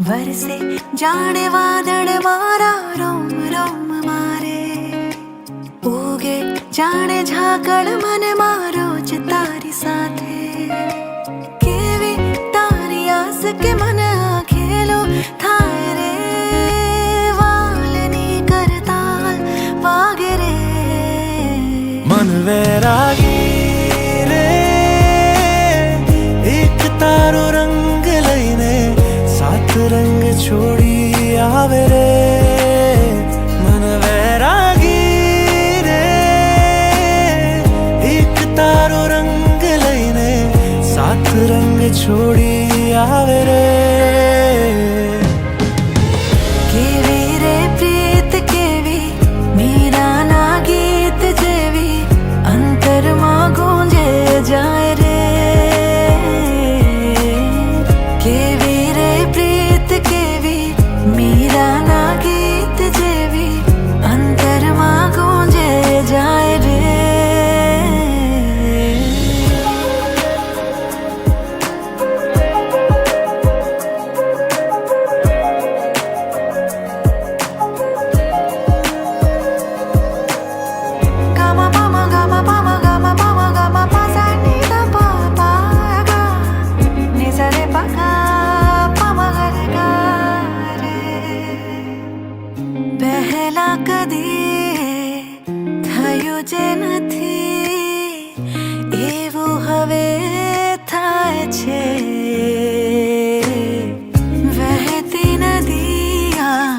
વરસે જાણે વાદળ મારા રોમ રોમ મારે, ઉગે જાણે ઝાકળ મને મારો જ તારી સાથે। કેવી તારી આસ કે મને આ ખેલો થાય રે, વાલની કરતાલ વાગે રે मन वैरागी रे, एक तारो रंग लईने सात रंग छोड़ी आवे रे। मन वैरागी रे, एक तारो रंग लईने सात रंग छोड़ी आवे रे। કેવી રે પ્રીત કેવી મીરાના ગીત જેવી અંતરમાં ગુંજે જાય રે। કેવી રે પ્રીત કેવી મીરાના ગીત જેવી અંતરમાં ગુંજે જાય રે। પહેલા કદી થયું જે નથી એવું હવે થાય છે। વહેતી નદી આ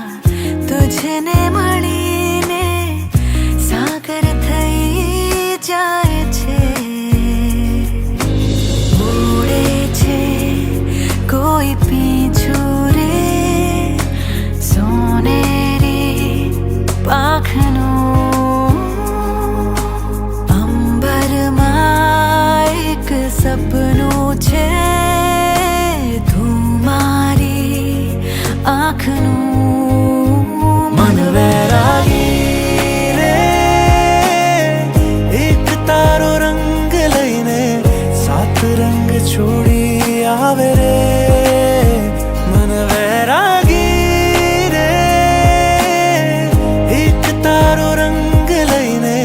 તુજને મળીને સાગર થઈ જાય છે। ઉડે છે કોઈ પીછું રે પાંખનું, અંબરમાં એક સપનું છે તું મારી આંખનું। मन वैरागी रे, एक तारो रंग लईने सात रंग छोड़ी आवे रे। मन वैरागी रे, एक तारो रंग लईने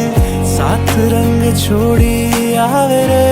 सात रंग छोड़ी आवे रे।